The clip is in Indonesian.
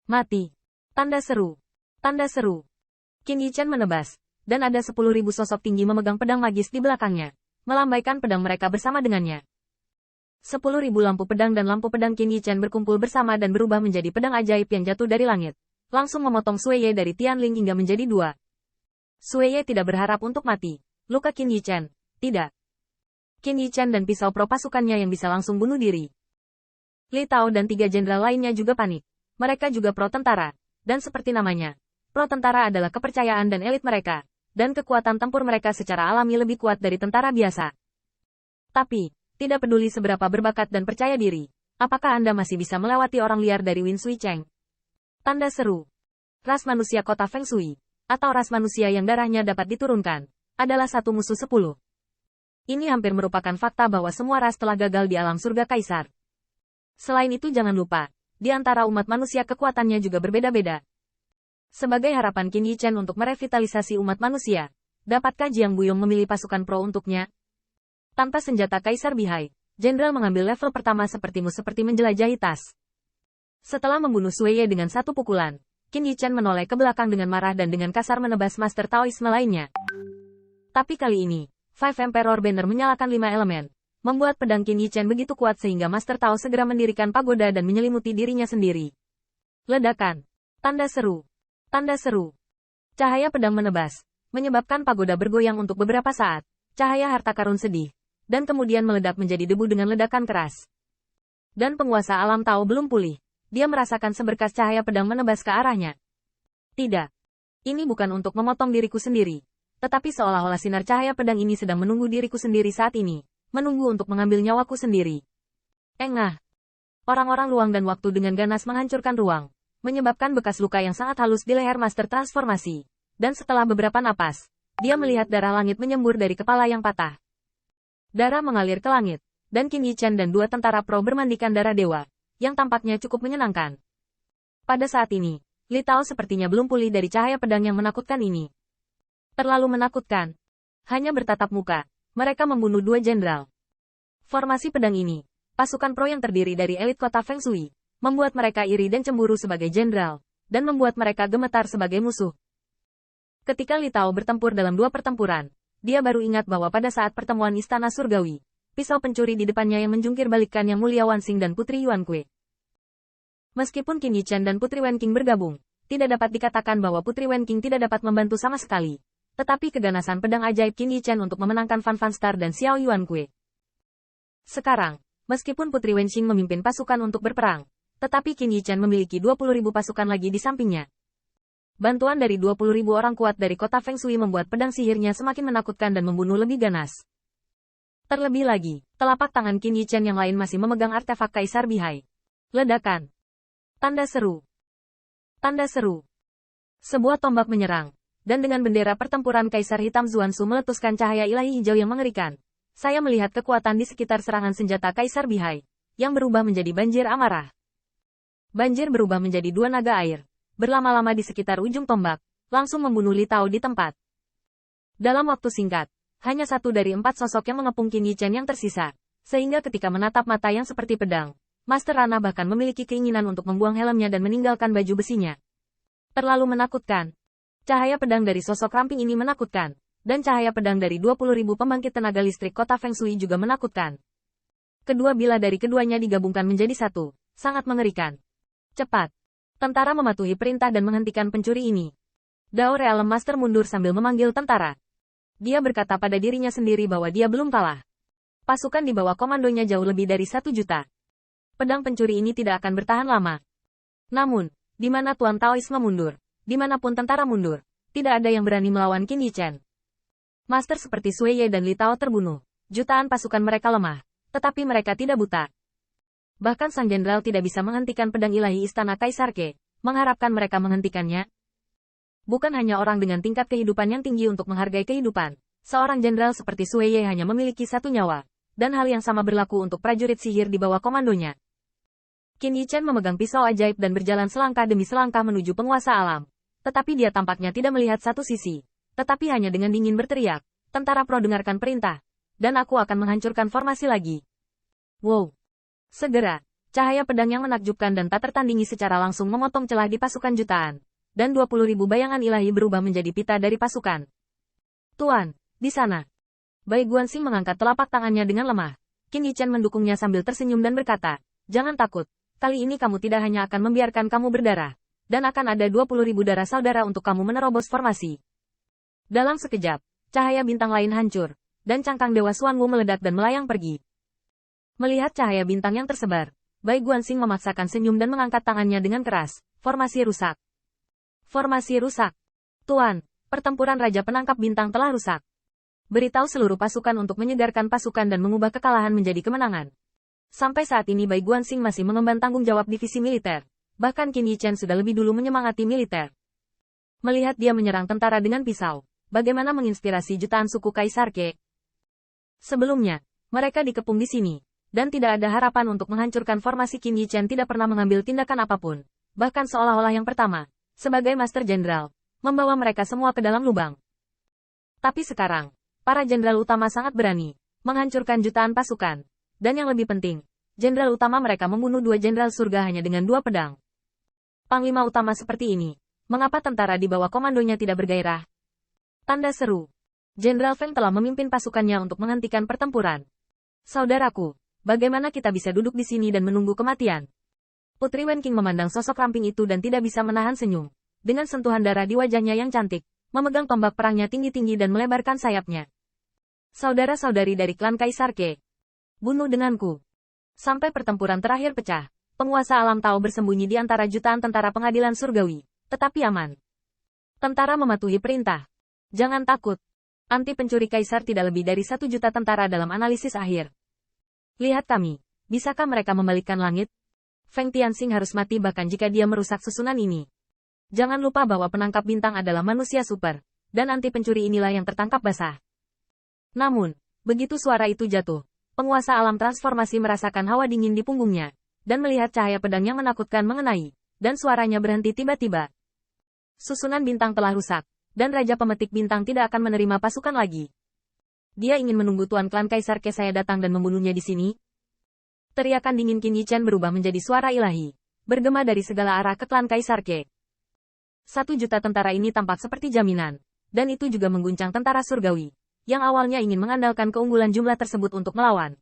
Mati. Tanda seru. Tanda seru. Qin Yichen menebas, dan ada 10.000 sosok tinggi memegang pedang magis di belakangnya, melambaikan pedang mereka bersama dengannya. 10.000 lampu pedang dan lampu pedang Qin Yichen berkumpul bersama dan berubah menjadi pedang ajaib yang jatuh dari langit, langsung memotong Sui Ye dari Tianling hingga menjadi dua. Sui Ye tidak berharap untuk mati. Luka Qin Yichen, tidak. Qin Yichen dan pisau pro pasukannya yang bisa langsung bunuh diri. Li Tao dan 3 jenderal lainnya juga panik. Mereka juga pro tentara, dan seperti namanya, pro tentara adalah kepercayaan dan elit mereka, dan kekuatan tempur mereka secara alami lebih kuat dari tentara biasa. Tapi, tidak peduli seberapa berbakat dan percaya diri, apakah Anda masih bisa melewati orang liar dari Win Sui Cheng? Tanda seru. Ras manusia kota Feng Shui, atau ras manusia yang darahnya dapat diturunkan, adalah satu musuh 10. Ini hampir merupakan fakta bahwa semua ras telah gagal di alam surga Kaisar. Selain itu jangan lupa, di antara umat manusia kekuatannya juga berbeda-beda. Sebagai harapan Qin Yichen untuk merevitalisasi umat manusia, dapatkah Jiang Buyong memilih pasukan pro untuknya? Tanpa senjata Kaisar Bihai, Jenderal mengambil level pertama seperti menjelajahi tas. Setelah membunuh Sui Ye dengan satu pukulan, Qin Yichen menoleh ke belakang dengan marah dan dengan kasar menebas Master Taoisme lainnya. Tapi kali ini, Five Emperor Banner menyalakan 5 elemen, membuat pedang Qin Yichen begitu kuat sehingga Master Tao segera mendirikan pagoda dan menyelimuti dirinya sendiri. Ledakan. Tanda seru. Tanda seru. Cahaya pedang menebas, menyebabkan pagoda bergoyang untuk beberapa saat. Cahaya harta karun sedih, dan kemudian meledak menjadi debu dengan ledakan keras. Dan penguasa alam Tao belum pulih. Dia merasakan seberkas cahaya pedang menebas ke arahnya. Tidak. Ini bukan untuk memotong diriku sendiri. Tetapi seolah-olah sinar cahaya pedang ini sedang menunggu diriku sendiri saat ini. Menunggu untuk mengambil nyawaku sendiri. Engah. Orang-orang ruang dan waktu dengan ganas menghancurkan ruang. Menyebabkan bekas luka yang sangat halus di leher Master Transformasi. Dan setelah beberapa napas, dia melihat darah langit menyembur dari kepala yang patah. Darah mengalir ke langit, dan Qin Yichen dan 2 tentara pro bermandikan darah dewa, yang tampaknya cukup menyenangkan. Pada saat ini, Li Tao sepertinya belum pulih dari cahaya pedang yang menakutkan ini. Terlalu menakutkan. Hanya bertatap muka, mereka membunuh 2 jenderal. Formasi pedang ini, pasukan pro yang terdiri dari elit kota Feng Shui, membuat mereka iri dan cemburu sebagai jenderal, dan membuat mereka gemetar sebagai musuh. Ketika Li Tao bertempur dalam 2 pertempuran, dia baru ingat bahwa pada saat pertemuan Istana Surgawi, pisau pencuri di depannya yang menjungkir balikkan Yang Mulia Wanxing dan Putri Yuan Kue. Meskipun Qin Yichen dan Putri Wen Qing bergabung, tidak dapat dikatakan bahwa Putri Wen Qing tidak dapat membantu sama sekali. Tetapi keganasan pedang ajaib Qin Yichen untuk memenangkan Fan Fan Star dan Xiao Yuan Kue. Sekarang, meskipun Putri Wen Qing memimpin pasukan untuk berperang, tetapi Qin Yichen memiliki 20.000 pasukan lagi di sampingnya. Bantuan dari 20.000 orang kuat dari kota Feng Shui membuat pedang sihirnya semakin menakutkan dan membunuh lebih ganas. Terlebih lagi, telapak tangan Qin Yichen yang lain masih memegang artefak Kaisar Bihai. Ledakan. Tanda seru. Tanda seru. Sebuah tombak menyerang, dan dengan bendera pertempuran Kaisar Hitam Zuansu meletuskan cahaya ilahi hijau yang mengerikan. Saya melihat kekuatan di sekitar serangan senjata Kaisar Bihai, yang berubah menjadi banjir amarah. Banjir berubah menjadi 2 naga air, berlama-lama di sekitar ujung tombak, langsung membunuh Li Tao di tempat. Dalam waktu singkat, hanya 1 dari 4 sosok yang mengepung Qin Yichen yang tersisa, sehingga ketika menatap mata yang seperti pedang, Master Rana bahkan memiliki keinginan untuk membuang helmnya dan meninggalkan baju besinya. Terlalu menakutkan. Cahaya pedang dari sosok ramping ini menakutkan, dan cahaya pedang dari 20.000 pembangkit tenaga listrik kota Feng Shui juga menakutkan. Kedua bila dari keduanya digabungkan menjadi satu, sangat mengerikan. Cepat. Tentara mematuhi perintah dan menghentikan pencuri ini. Dao Realm Master mundur sambil memanggil tentara. Dia berkata pada dirinya sendiri bahwa dia belum kalah. Pasukan di bawah komandonya jauh lebih dari 1 juta. Pedang pencuri ini tidak akan bertahan lama. Namun, di mana Tuan Taoisme mundur, dimanapun tentara mundur, tidak ada yang berani melawan Qin Yichen. Master seperti Sui Ye dan Li Tao terbunuh. Jutaan pasukan mereka lemah, tetapi mereka tidak buta. Bahkan sang jenderal tidak bisa menghentikan pedang ilahi istana Kaisar Ke, mengharapkan mereka menghentikannya. Bukan hanya orang dengan tingkat kehidupan yang tinggi untuk menghargai kehidupan. Seorang jenderal seperti Sui Ye hanya memiliki 1 nyawa, dan hal yang sama berlaku untuk prajurit sihir di bawah komandonya. Qin Yichen memegang pisau ajaib dan berjalan selangkah demi selangkah menuju penguasa alam. Tetapi dia tampaknya tidak melihat satu sisi, tetapi hanya dengan dingin berteriak, "Tentara pro dengarkan perintah, dan aku akan menghancurkan formasi lagi." Wow! Segera, Cahaya pedang yang menakjubkan dan tak tertandingi secara langsung memotong celah di pasukan jutaan. Dan 20.000 bayangan ilahi berubah menjadi pita dari pasukan. Tuan, di sana. Bai Guanxing mengangkat telapak tangannya dengan lemah. Qin Yichen mendukungnya sambil tersenyum dan berkata, jangan takut. Kali ini kamu tidak hanya akan membiarkan kamu berdarah. Dan akan ada 20.000 darah saudara untuk kamu menerobos formasi. Dalam sekejap, cahaya bintang lain hancur. Dan cangkang Dewa Xuanwu meledak dan melayang pergi. Melihat cahaya bintang yang tersebar, Bai Guanxing memaksakan senyum dan mengangkat tangannya dengan keras. Formasi rusak. Formasi rusak. Tuan, pertempuran Raja Penangkap Bintang telah rusak. Beritahu seluruh pasukan untuk menyegarkan pasukan dan mengubah kekalahan menjadi kemenangan. Sampai saat ini Bai Guanxing masih mengemban tanggung jawab divisi militer. Bahkan Qin Yichen sudah lebih dulu menyemangati militer. Melihat dia menyerang tentara dengan pisau, bagaimana menginspirasi jutaan suku Kaisar Ke. Sebelumnya, mereka dikepung di sini, dan tidak ada harapan untuk menghancurkan formasi. Qin Yichen tidak pernah mengambil tindakan apapun, bahkan seolah-olah yang pertama, sebagai Master Jenderal, membawa mereka semua ke dalam lubang. Tapi sekarang, para jenderal utama sangat berani, menghancurkan jutaan pasukan. Dan yang lebih penting, jenderal utama mereka membunuh 2 jenderal surga hanya dengan 2 pedang. Panglima utama seperti ini, mengapa tentara di bawah komandonya tidak bergairah? Tanda seru. Jenderal Feng telah memimpin pasukannya untuk menghentikan pertempuran. Saudaraku, bagaimana kita bisa duduk di sini dan menunggu kematian? Putri Wen Qing memandang sosok ramping itu dan tidak bisa menahan senyum. Dengan sentuhan darah di wajahnya yang cantik, memegang tombak perangnya tinggi-tinggi dan melebarkan sayapnya. Saudara-saudari dari klan Kaisar Ke, bunuh denganku. Sampai pertempuran terakhir pecah, penguasa alam Tao bersembunyi di antara jutaan tentara pengadilan surgawi, tetapi aman. Tentara mematuhi perintah. Jangan takut. Anti pencuri kaisar tidak lebih dari 1 juta tentara dalam analisis akhir. Lihat kami, bisakah mereka membalikkan langit? Feng Tianxing harus mati bahkan jika dia merusak susunan ini. Jangan lupa bahwa penangkap bintang adalah manusia super, dan anti pencuri inilah yang tertangkap basah. Namun, begitu suara itu jatuh, penguasa alam transformasi merasakan hawa dingin di punggungnya, dan melihat cahaya pedang yang menakutkan mengenai, dan suaranya berhenti tiba-tiba. Susunan bintang telah rusak, dan Raja Pemetik Bintang tidak akan menerima pasukan lagi. Dia ingin menunggu Tuan Klan Kaisar Ke saya datang dan membunuhnya di sini. Teriakan dingin Qin Yichen berubah menjadi suara ilahi, bergema dari segala arah ke Klan Kaisar Ke. 1 juta tentara ini tampak seperti jaminan, dan itu juga mengguncang tentara surgawi, yang awalnya ingin mengandalkan keunggulan jumlah tersebut untuk melawan.